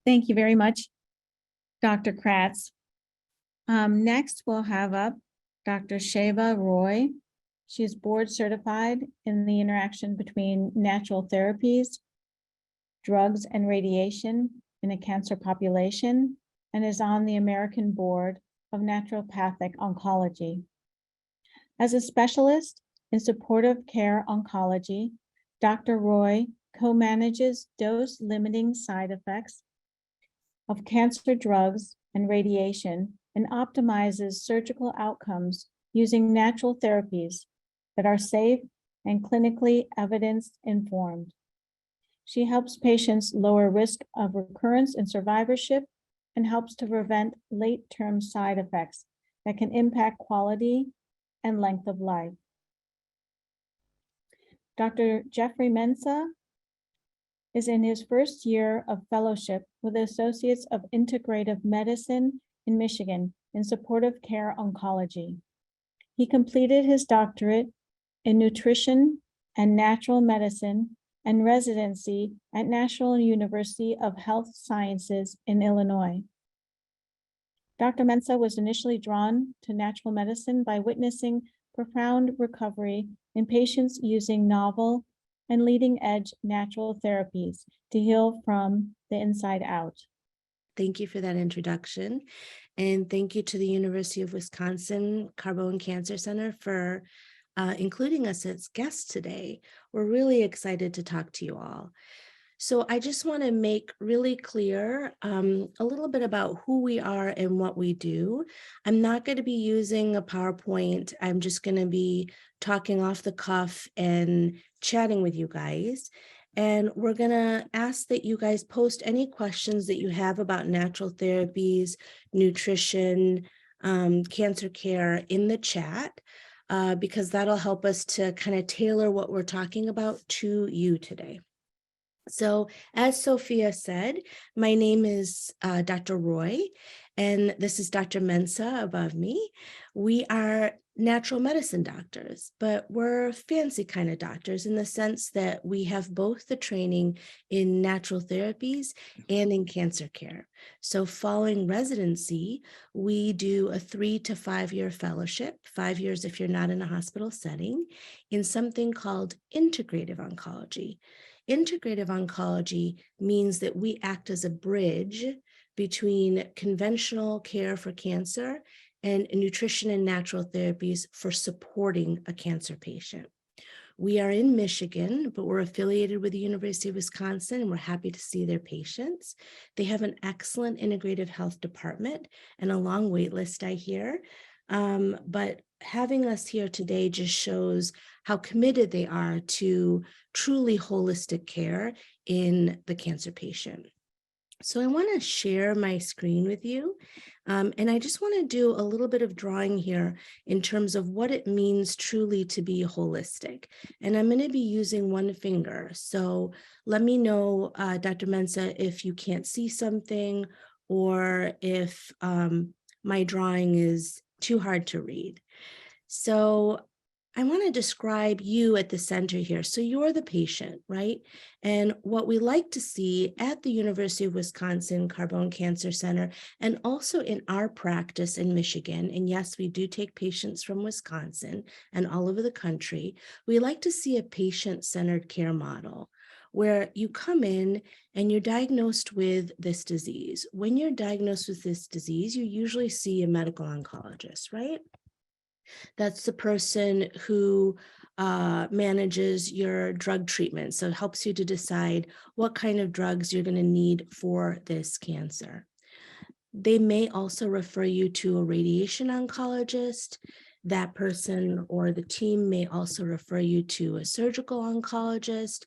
Thank you very much, Dr. Kratz. Next, we'll have up Dr. Sheva Roy. She is board certified in the interaction between natural therapies, drugs, and radiation in a cancer population, and is on the American Board of Naturopathic Oncology. As a specialist in supportive care oncology, Dr. Roy co-manages dose-limiting side effects of cancer drugs and radiation and optimizes surgical outcomes using natural therapies that are safe and clinically evidence-informed. She helps patients lower risk of recurrence and survivorship and helps to prevent late-term side effects that can impact quality and length of life. Dr. Jeffrey Mensah is in his first year of fellowship with the Associates of Integrative Medicine in Michigan in supportive care oncology. He completed his doctorate in nutrition and natural medicine and residency at National University of Health Sciences in Illinois. Dr. Mensah was initially drawn to natural medicine by witnessing profound recovery in patients using novel and leading-edge natural therapies to heal from the inside out. Thank you for that introduction. And thank you to the University of Wisconsin Carbone Cancer Center for including us as guests today. We're really excited to talk to you all. So I just want to make really clear a little bit about who we are and what we do. I'm not going to be using a PowerPoint. I'm just going to be talking off the cuff and chatting with you guys. And we're going to ask that you guys post any questions that you have about natural therapies, nutrition, cancer care in the chat, because that'll help us to kind of tailor what we're talking about to you today. So as Sophia said, my name is Dr. Roy, and this is Dr. Mensah above me. We are natural medicine doctors, but we're fancy kind of doctors in the sense that we have both the training in natural therapies and in cancer care. So following residency, we do a 3 to 5 year fellowship, 5 years if you're not in a hospital setting, in something called integrative oncology. Integrative oncology means that we act as a bridge between conventional care for cancer and nutrition and natural therapies for supporting a cancer patient. We are in Michigan, but we're affiliated with the University of Wisconsin, and we're happy to see their patients. They have an excellent integrative health department and a long wait list, I hear. But having us here today just shows how committed they are to truly holistic care in the cancer patient. So I want to share my screen with you. And I just want to do a little bit of drawing here in terms of what it means truly to be holistic. And I'm going to be using one finger. So let me know, Dr. Mensah, if you can't see something or if my drawing is too hard to read. So I want to describe you at the center here. So you're the patient, right? And what we like to see at the University of Wisconsin Carbone Cancer Center, and also in our practice in Michigan, and yes, we do take patients from Wisconsin and all over the country, we like to see a patient-centered care model where you come in and you're diagnosed with this disease. When you're diagnosed with this disease, you usually see a medical oncologist, right? That's the person who manages your drug treatment. So it helps you to decide what kind of drugs you're going to need for this cancer. They may also refer you to a radiation oncologist. That person or the team may also refer you to a surgical oncologist,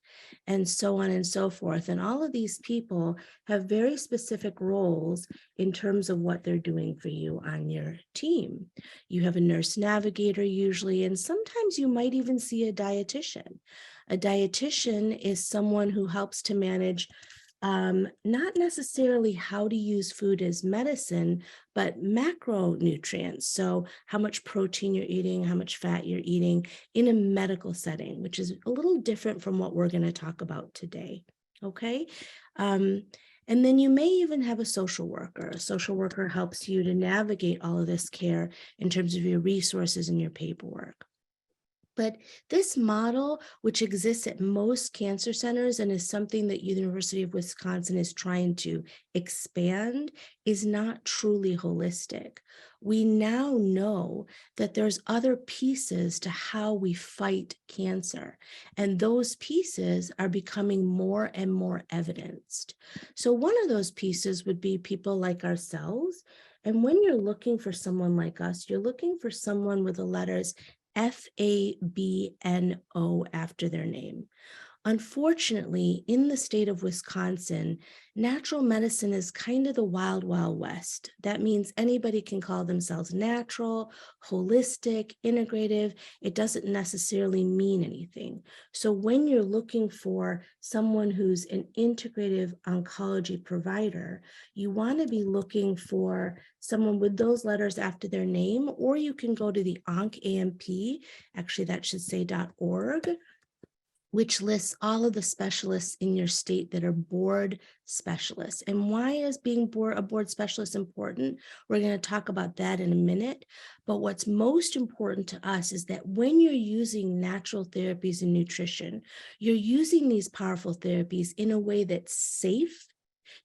and so on and so forth. And all of these people have very specific roles in terms of what they're doing for you on your team. You have a nurse navigator usually, and sometimes you might even see a dietitian. A dietitian is someone who helps to manage not necessarily how to use food as medicine, but macronutrients. So how much protein you're eating, how much fat you're eating in a medical setting, which is a little different from what we're going to talk about today. Okay. And then you may even have a social worker. A social worker helps you to navigate all of this care in terms of your resources and your paperwork. But this model, which exists at most cancer centers and is something that University of Wisconsin is trying to expand, is not truly holistic. We now know that there's other pieces to how we fight cancer, and those pieces are becoming more and more evidenced. So one of those pieces would be people like ourselves. And when you're looking for someone like us, you're looking for someone with the letters FABNO after their name. Unfortunately, in the state of Wisconsin, natural medicine is kind of the wild, wild west. That means anybody can call themselves natural, holistic, integrative. It doesn't necessarily mean anything. So when you're looking for someone who's an integrative oncology provider, you want to be looking for someone with those letters after their name, or you can go to the OncAMP, actually that should say .org, which lists all of the specialists in your state that are board specialists. And why is being a board specialist important? We're going to talk about that in a minute. But what's most important to us is that when you're using natural therapies and nutrition, you're using these powerful therapies in a way that's safe,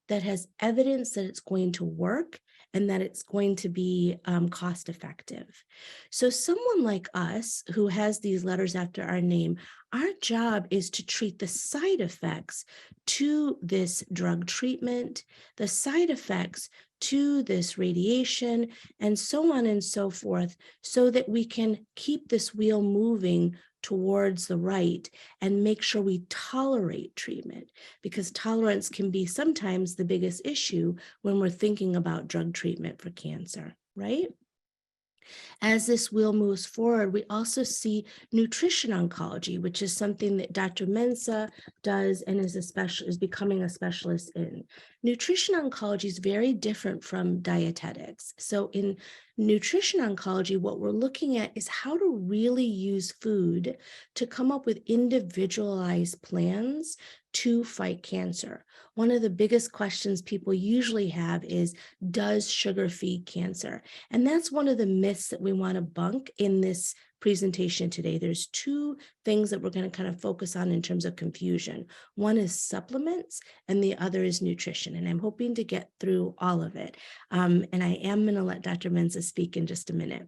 that has evidence that it's going to work, and that it's going to be cost effective. So someone like us who has these letters after our name, our job is to treat the side effects to this drug treatment, the side effects to this radiation, and so on and so forth, so that we can keep this wheel moving towards the right and make sure we tolerate treatment, because tolerance can be sometimes the biggest issue when we're thinking about drug treatment for cancer, right? As this wheel moves forward, we also see nutrition oncology, which is something that Dr. Mensah does and is becoming a specialist in. Nutrition oncology is very different from dietetics. So in nutrition oncology, what we're looking at is how to really use food to come up with individualized plans to fight cancer. One of the biggest questions people usually have is, does sugar feed cancer? And that's one of the myths that we want to bunk in this presentation today. There's two things that we're going to kind of focus on in terms of confusion. One is supplements and the other is nutrition. And I'm hoping to get through all of it. And I am going to let Dr. Mensah speak in just a minute.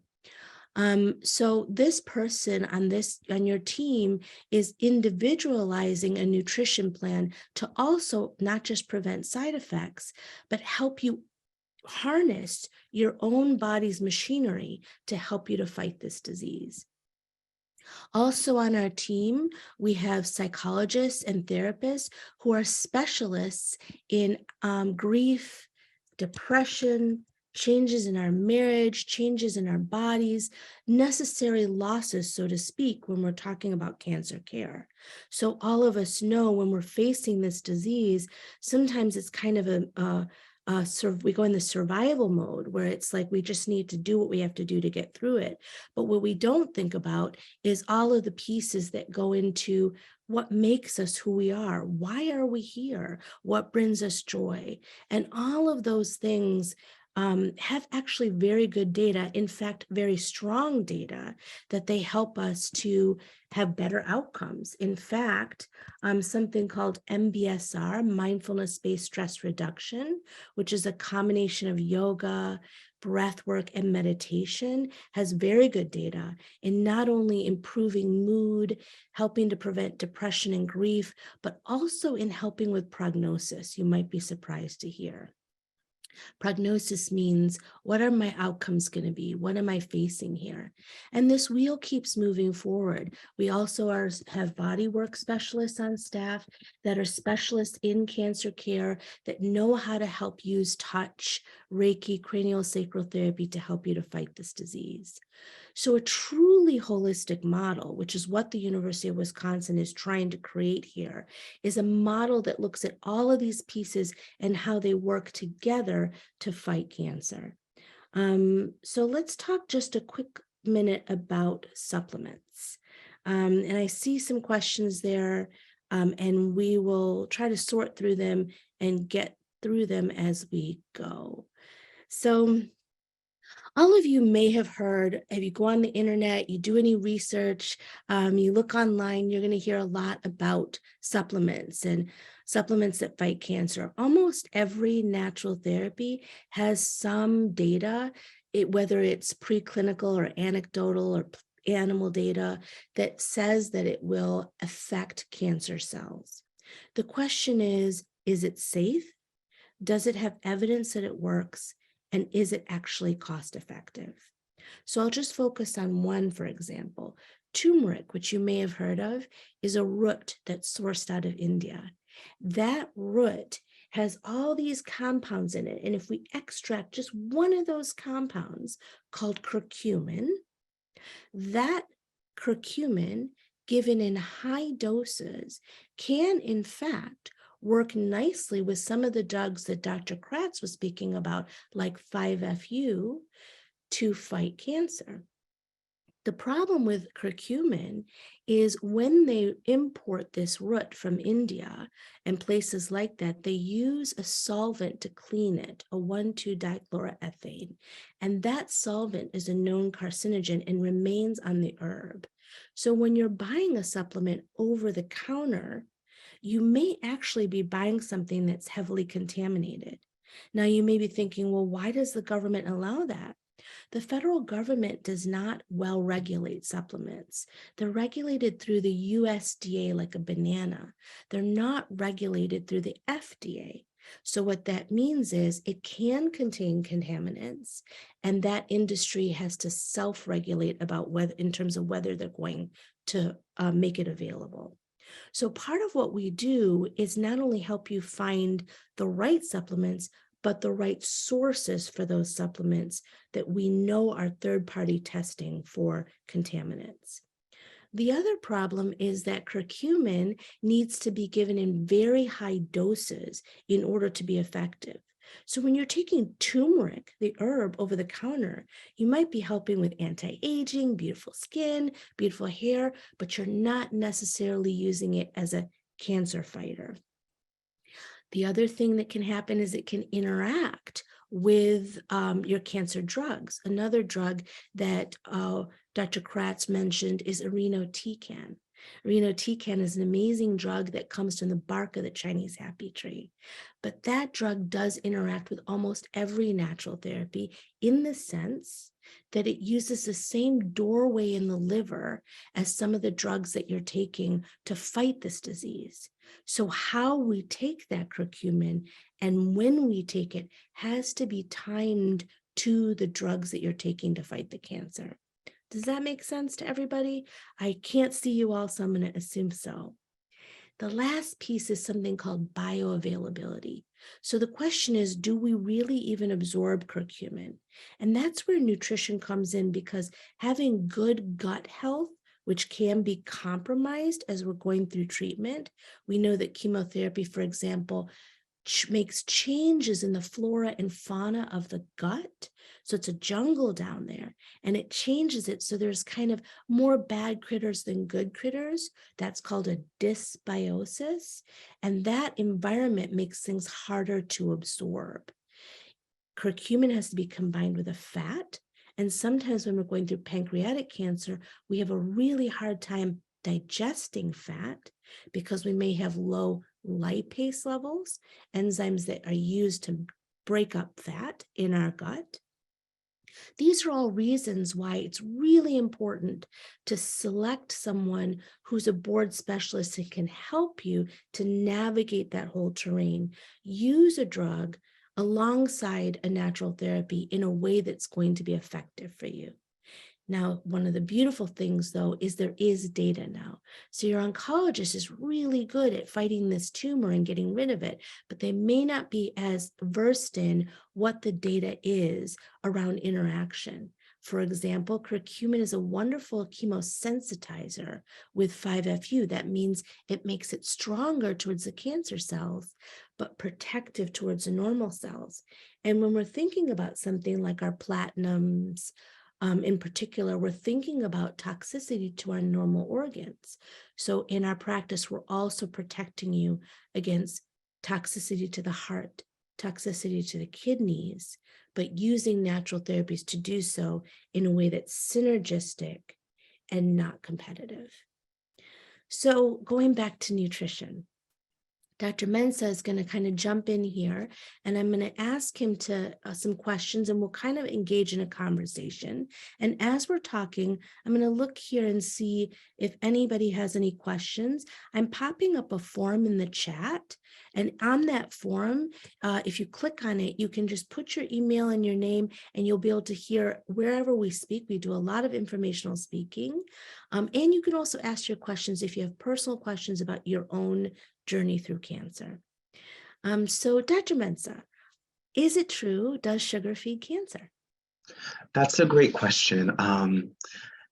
So this person on your team is individualizing a nutrition plan to also not just prevent side effects, but help you harness your own body's machinery to help you to fight this disease. Also on our team, we have psychologists and therapists who are specialists in grief, depression, changes in our marriage, changes in our bodies, necessary losses, so to speak, when we're talking about cancer care. So all of us know when we're facing this disease, sometimes it's kind of we go in the survival mode where it's like we just need to do what we have to do to get through it. But what we don't think about is all of the pieces that go into what makes us who we are. Why are we here? What brings us joy? And all of those things have actually very good data, in fact, very strong data that they help us to have better outcomes. In fact, something called MBSR, mindfulness-based stress reduction, which is a combination of yoga, breath work, and meditation, has very good data in not only improving mood, helping to prevent depression and grief, but also in helping with prognosis. You might be surprised to hear. Prognosis means, what are my outcomes going to be? What am I facing here? And this wheel keeps moving forward. We also have body work specialists on staff that are specialists in cancer care that know how to help use touch, Reiki, craniosacral therapy to help you to fight this disease. So a truly holistic model, which is what the University of Wisconsin is trying to create here, is a model that looks at all of these pieces and how they work together to fight cancer. So let's talk just a quick minute about supplements. And I see some questions there, and we will try to sort through them and get through them as we go. So all of you may have heard, if you go on the internet, you do any research, you look online, you're going to hear a lot about supplements and supplements that fight cancer. Almost every natural therapy has some data, whether it's preclinical or anecdotal or animal data, that says that it will affect cancer cells. The question is it safe? Does it have evidence that it works? And is it actually cost effective? So I'll just focus on one, for example. Turmeric, which you may have heard of, is a root that's sourced out of India. That root has all these compounds in it. And if we extract just one of those compounds called curcumin, that curcumin, given in high doses, can in fact work nicely with some of the drugs that Dr. Kratz was speaking about, like 5-FU, to fight cancer. The problem with curcumin is when they import this root from India and places like that, they use a solvent to clean it, a 1,2-dichloroethane. And that solvent is a known carcinogen and remains on the herb. So when you're buying a supplement over the counter, you may actually be buying something that's heavily contaminated. Now, you may be thinking, well, why does the government allow that? The federal government does not well regulate supplements. They're regulated through the USDA like a banana. They're not regulated through the FDA. So what that means is it can contain contaminants, and that industry has to self-regulate about whether, in terms of whether they're going to make it available. So part of what we do is not only help you find the right supplements, but the right sources for those supplements that we know are third-party testing for contaminants. The other problem is that curcumin needs to be given in very high doses in order to be effective. So when you're taking turmeric, the herb, over the counter, you might be helping with anti-aging, beautiful skin, beautiful hair, but you're not necessarily using it as a cancer fighter. The other thing that can happen is it can interact with your cancer drugs. Another drug that Dr. Kratz mentioned is irinotecan. Irinotecan is an amazing drug that comes from the bark of the Chinese happy tree. But that drug does interact with almost every natural therapy in the sense that it uses the same doorway in the liver as some of the drugs that you're taking to fight this disease. So how we take that curcumin and when we take it has to be timed to the drugs that you're taking to fight the cancer. Does that make sense to everybody? I can't see you all, so I'm going to assume so. The last piece is something called bioavailability. So the question is, do we really even absorb curcumin? And that's where nutrition comes in, because having good gut health, which can be compromised as we're going through treatment. We know that chemotherapy, for example, makes changes in the flora and fauna of the gut. So it's a jungle down there, and it changes it so there's kind of more bad critters than good critters. That's called a dysbiosis, and that environment makes things harder to absorb. Curcumin has to be combined with a fat, and sometimes when we're going through pancreatic cancer, we have a really hard time digesting fat because we may have low lipase levels, enzymes that are used to break up fat in our gut. These are all reasons why it's really important to select someone who's a board specialist and can help you to navigate that whole terrain. Use a drug alongside a natural therapy in a way that's going to be effective for you. Now, one of the beautiful things, though, is there is data now. So your oncologist is really good at fighting this tumor and getting rid of it, but they may not be as versed in what the data is around interaction. For example, curcumin is a wonderful chemosensitizer with 5-FU. That means it makes it stronger towards the cancer cells, but protective towards the normal cells. And when we're thinking about something like our platinums, in particular, we're thinking about toxicity to our normal organs. So in our practice, we're also protecting you against toxicity to the heart, toxicity to the kidneys, but using natural therapies to do so in a way that's synergistic and not competitive. So going back to nutrition, Dr. Mensah is going to kind of jump in here, and I'm going to ask him to some questions, and we'll kind of engage in a conversation. And as we're talking, I'm going to look here and see if anybody has any questions. I'm popping up a form in the chat, and on that form, if you click on it, you can just put your email and your name, and you'll be able to hear wherever we speak. We do a lot of informational speaking, and you can also ask your questions if you have personal questions about your own journey through cancer. So Dr. Mensah, is it true? Does sugar feed cancer? That's a great question. And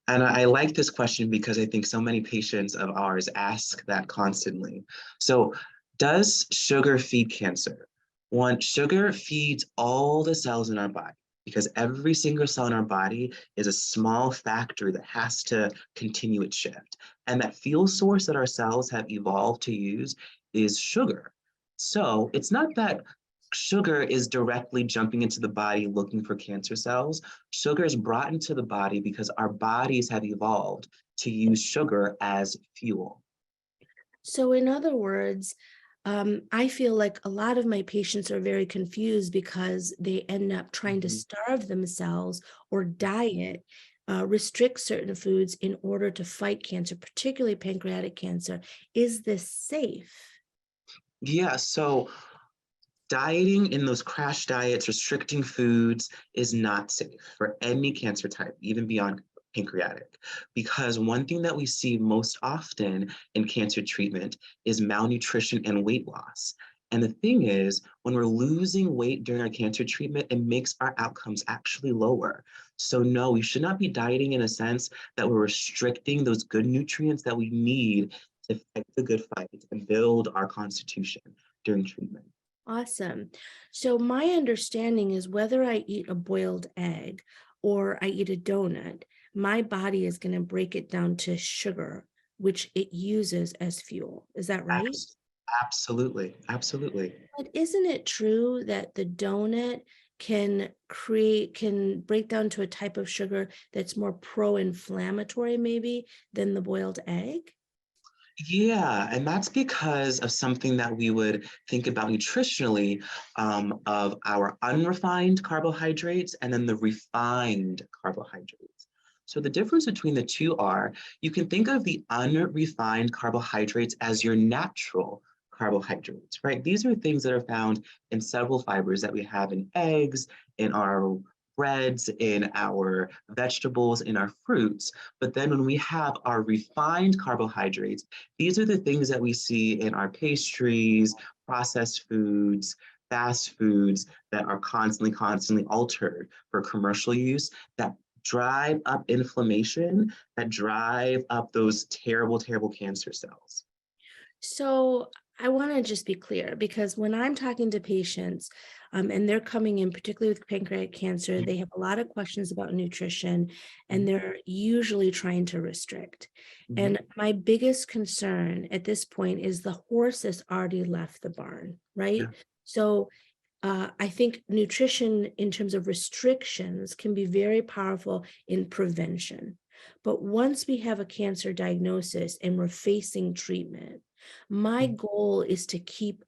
I like this question because I think so many patients of ours ask that constantly. So does sugar feed cancer? One, sugar feeds all the cells in our body because every single cell in our body is a small factory that has to continue its shift. And that fuel source that our cells have evolved to use is sugar. So it's not that sugar is directly jumping into the body looking for cancer cells. Sugar is brought into the body because our bodies have evolved to use sugar as fuel. So in other words, I feel like a lot of my patients are very confused because they end up trying to starve themselves or diet, restrict certain foods in order to fight cancer, particularly pancreatic cancer. Is this safe? Yeah, so dieting in those crash diets, restricting foods is not safe for any cancer type, even beyond pancreatic. Because one thing that we see most often in cancer treatment is malnutrition and weight loss. And the thing is, when we're losing weight during our cancer treatment, it makes our outcomes actually lower. So no, we should not be dieting in a sense that we're restricting those good nutrients that we need to fight the good fight and build our constitution during treatment. Awesome. So my understanding is whether I eat a boiled egg or I eat a donut, my body is going to break it down to sugar, which it uses as fuel. Is that right? Absolutely, absolutely. But isn't it true that the donut can break down to a type of sugar that's more pro-inflammatory maybe than the boiled egg? Yeah, and that's because of something that we would think about nutritionally of our unrefined carbohydrates and then the refined carbohydrates. So the difference between the two are you can think of the unrefined carbohydrates as your natural carbohydrates, right? These are things that are found in several fibers that we have in eggs, in our breads, in our vegetables, in our fruits. But then when we have our refined carbohydrates, these are the things that we see in our pastries, processed foods, fast foods that are constantly altered for commercial use that drive up inflammation, that drive up those terrible cancer cells. So I want to just be clear because when I'm talking to patients and they're coming in, particularly with pancreatic cancer, they have a lot of questions about nutrition and they're usually trying to restrict. And my biggest concern at this point is the horse has already left the barn, right? Yeah. So I think nutrition in terms of restrictions can be very powerful in prevention. But once we have a cancer diagnosis and we're facing treatment, my goal is to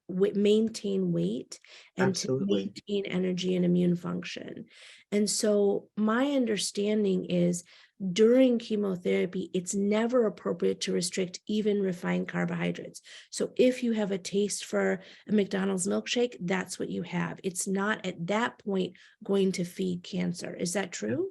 maintain weight and to Absolutely. maintain energy and immune function. And so my understanding is during chemotherapy, it's never appropriate to restrict even refined carbohydrates. So if you have a taste for a McDonald's milkshake, that's what you have. It's not at that point going to feed cancer. Is that true?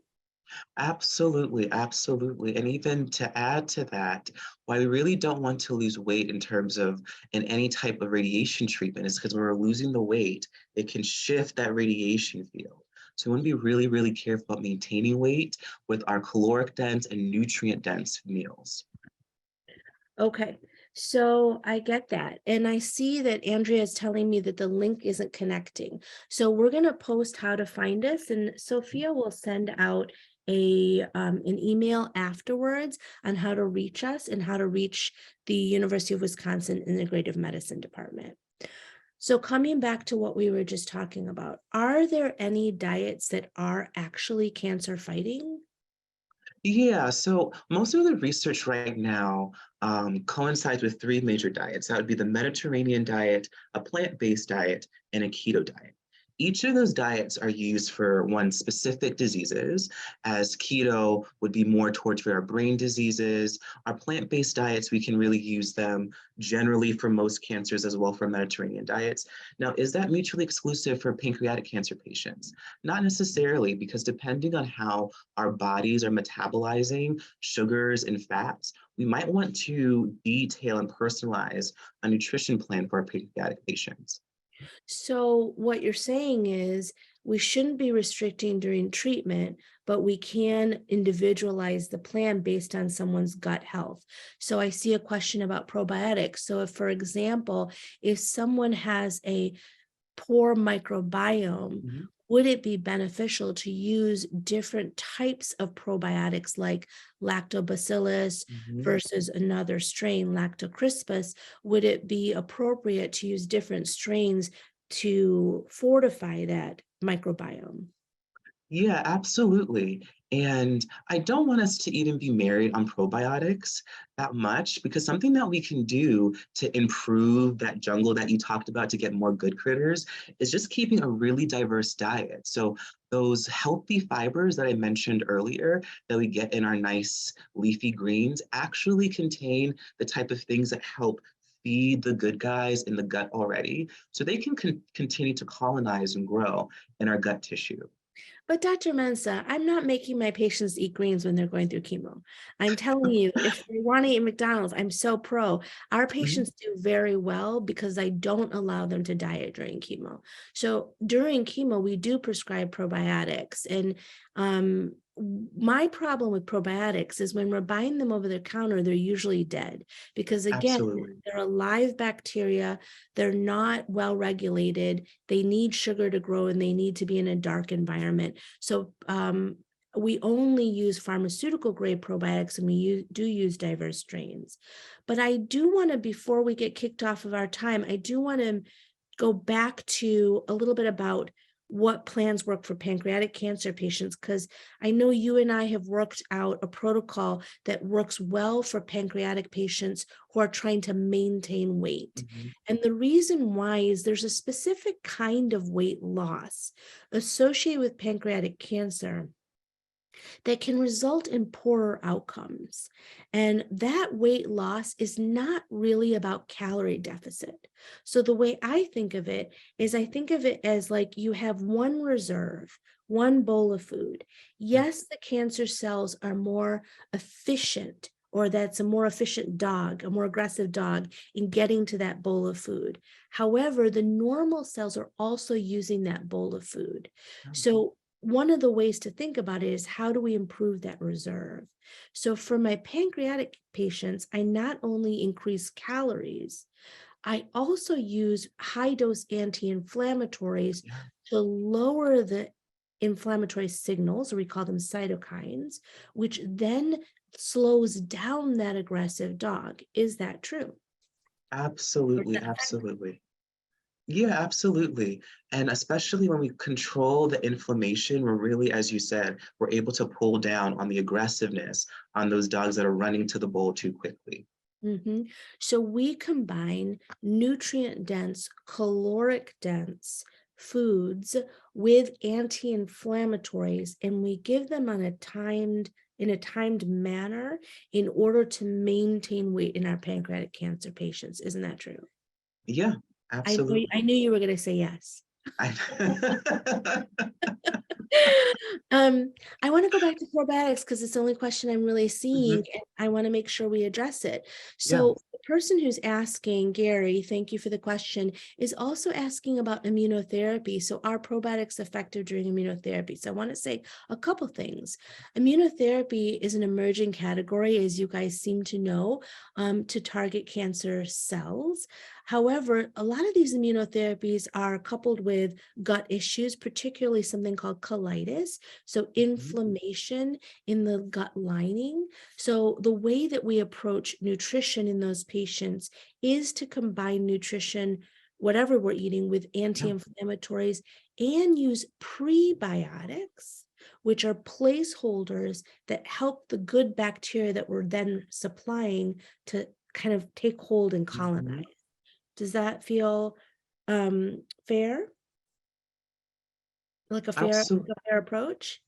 Absolutely, absolutely. And even to add to that, why we really don't want to lose weight in terms of in any type of radiation treatment is because when we're losing the weight, it can shift that radiation field. So we want to be really careful about maintaining weight with our caloric dense and nutrient dense meals. Okay, so I get that. And I see that Andrea is telling me that the link isn't connecting. So we're going to post how to find us, and Sophia will send out an email afterwards on how to reach us and how to reach the University of Wisconsin Integrative Medicine Department. So coming back to what we were just talking about, are there any diets that are actually cancer fighting? Yeah, so most of the research right now coincides with three major diets. That would be the Mediterranean diet, a plant-based diet, and a keto diet. Each of those diets are used for one specific diseases, as keto would be more towards our brain diseases. Our plant-based diets, we can really use them generally for most cancers as well for Mediterranean diets. Now, is that mutually exclusive for pancreatic cancer patients? Not necessarily, because depending on how our bodies are metabolizing sugars and fats, we might want to detail and personalize a nutrition plan for our pancreatic patients. So what you're saying is we shouldn't be restricting during treatment, but we can individualize the plan based on someone's gut health. So I see a question about probiotics. So if, for example, if someone has a poor microbiome, Mhm, would it be beneficial to use different types of probiotics like lactobacillus mhm. versus another strain, lactocrispus? Would it be appropriate to use different strains to fortify that microbiome? Yeah, absolutely. And I don't want us to even be married on probiotics that much, because something that we can do to improve that jungle that you talked about to get more good critters is just keeping a really diverse diet. So those healthy fibers that I mentioned earlier that we get in our nice leafy greens actually contain the type of things that help feed the good guys in the gut already, so they can continue to colonize and grow in our gut tissue. But Dr. Mensah, I'm not making my patients eat greens when they're going through chemo. I'm telling you, if they want to eat McDonald's, I'm so pro. Our Mhm. patients do very well because I don't allow them to diet during chemo. So during chemo, we do prescribe probiotics. And my problem with probiotics is when we're buying them over the counter, they're usually dead because, again, Absolutely. they're a live bacteria. They're not well regulated. They need sugar to grow and they need to be in a dark environment. So we only use pharmaceutical grade probiotics and we do use diverse strains. But I do want to, before we get kicked off of our time, I do want to go back to a little bit about what plans work for pancreatic cancer patients, because I know you and I have worked out a protocol that works well for pancreatic patients who are trying to maintain weight. Mhm. And the reason why is there's a specific kind of weight loss associated with pancreatic cancer that can result in poorer outcomes. And that weight loss is not really about calorie deficit. So the way I think of it is I think of it as like you have one reserve, one bowl of food. Yes, the cancer cells are more efficient, or that's a more efficient dog, a more aggressive dog in getting to that bowl of food. However, the normal cells are also using that bowl of food. So one of the ways to think about it is how do we improve that reserve? So for my pancreatic patients, I not only increase calories, I also use high dose anti-inflammatories Yeah, to lower the inflammatory signals, or we call them cytokines, which then slows down that aggressive dog. Is that true? Or is absolutely, that effective? absolutely. Yeah, absolutely. And especially when we control the inflammation, we're really, as you said, we're able to pull down on the aggressiveness on those dogs that are running to the bowl too quickly. Mhm. So we combine nutrient dense, caloric dense foods with anti-inflammatories, and we give them on a timed manner in order to maintain weight in our pancreatic cancer patients. Isn't that true? Yeah, I absolutely. knew you were going to say yes. I- Um, I want to go back to probiotics because it's the only question I'm really seeing, Mhm. and I want to make sure we address it. Yeah. So the person who's asking, Gary, thank you for the question, is also asking about immunotherapy. So are probiotics effective during immunotherapy? So I want to say a couple things. Immunotherapy is an emerging category, as you guys seem to know, to target cancer cells. However, a lot of these immunotherapies are coupled with gut issues, particularly something called colitis, so Mhm. inflammation in the gut lining. So the way that we approach nutrition in those patients is to combine nutrition whatever we're eating with anti-inflammatories and use prebiotics, which are placeholders that help the good bacteria that we're then supplying to kind of take hold and colonize. Does that feel fair? Like a Absolutely. fair approach?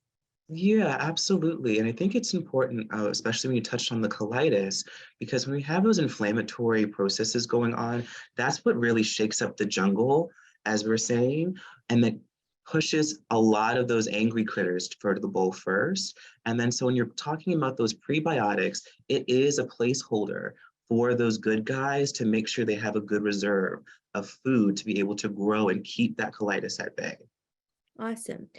Yeah, absolutely. And I think it's important, especially when you touched on the colitis, because when we have those inflammatory processes going on, that's what really shakes up the jungle, as we're saying, and that pushes a lot of those angry critters for the bowl first. And then so when you're talking about those prebiotics, it is a placeholder for those good guys to make sure they have a good reserve of food to be able to grow and keep that colitis at bay. Awesome.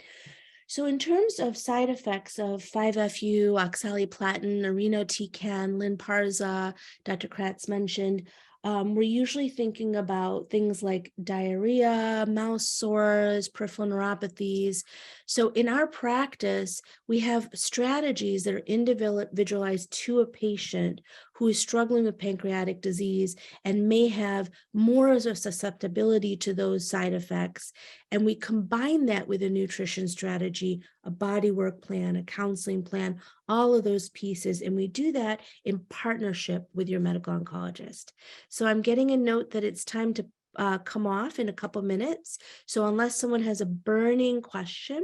So in terms of side effects of 5-FU, oxaliplatin, irinotecan, Lynparza, Dr. Kratz mentioned, we're usually thinking about things like diarrhea, mouth sores, peripheral neuropathies. So in our practice, we have strategies that are individualized to a patient who is struggling with pancreatic disease and may have more of a susceptibility to those side effects. And we combine that with a nutrition strategy, a body work plan, a counseling plan, all of those pieces. And we do that in partnership with your medical oncologist. So I'm getting a note that it's time to come off in a couple minutes. So unless someone has a burning question,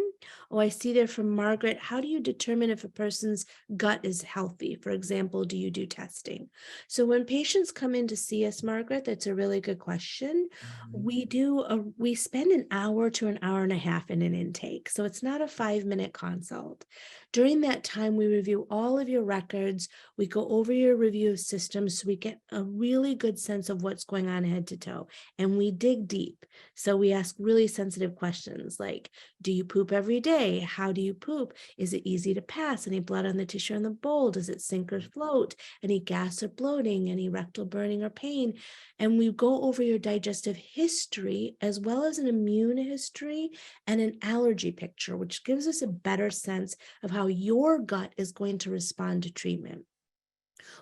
I see there from Margaret, how do you determine if a person's gut is healthy? For example, do you do testing? So when patients come in to see us, Margaret, that's a really good question. We spend an hour to an hour and a half in an intake. So it's not a 5-minute consult. During that time, we review all of your records. We go over your review of systems so we get a really good sense of what's going on head to toe. And we dig deep. So we ask really sensitive questions like, do you poop every day? How do you poop? Is it easy to pass? Any blood on the tissue in the bowl? Does it sink or float? Any gas or bloating? Any rectal burning or pain? And we go over your digestive history as well as an immune history and an allergy picture, which gives us a better sense of how your gut is going to respond to treatment.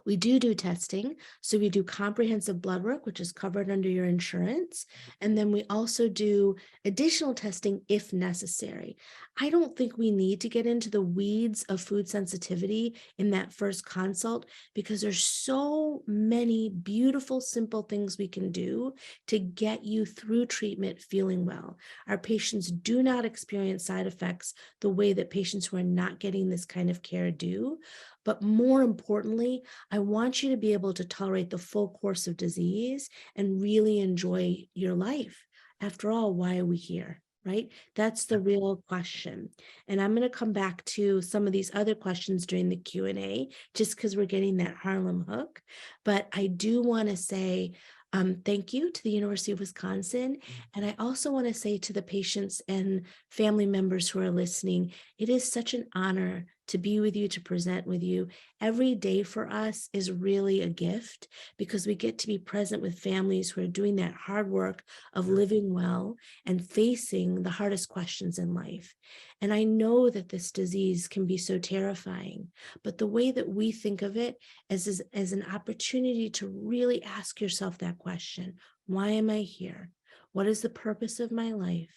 We do testing. So we do comprehensive blood work, which is covered under your insurance. And then we also do additional testing if necessary. I don't think we need to get into the weeds of food sensitivity in that first consult because there's so many beautiful, simple things we can do to get you through treatment feeling well. Our patients do not experience side effects the way that patients who are not getting this kind of care do. But more importantly, I want you to be able to tolerate the full course of disease and really enjoy your life. After all, why are we here, right? That's the real question. And I'm going to come back to some of these other questions during the Q&A, just because we're getting that Harlem hook. But I do want to say thank you to the University of Wisconsin. And I also want to say to the patients and family members who are listening, it is such an honor to be with you, to present with you. Every day for us is really a gift because we get to be present with families who are doing that hard work of living well and facing the hardest questions in life. And I know that this disease can be so terrifying, but the way that we think of it as an opportunity to really ask yourself that question, why am I here? What is the purpose of my life?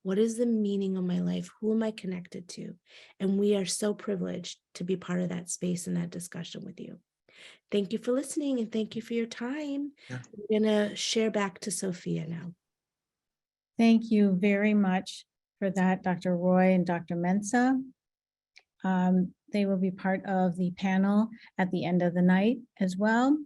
What is the meaning of my life? Who am I connected to? And we are so privileged to be part of that space and that discussion with you. Thank you for listening and thank you for your time. Yeah. We're going to share back to Sophia now. Thank you very much for that, Dr. Roy and Dr. Mensah. They will be part of the panel at the end of the night as well.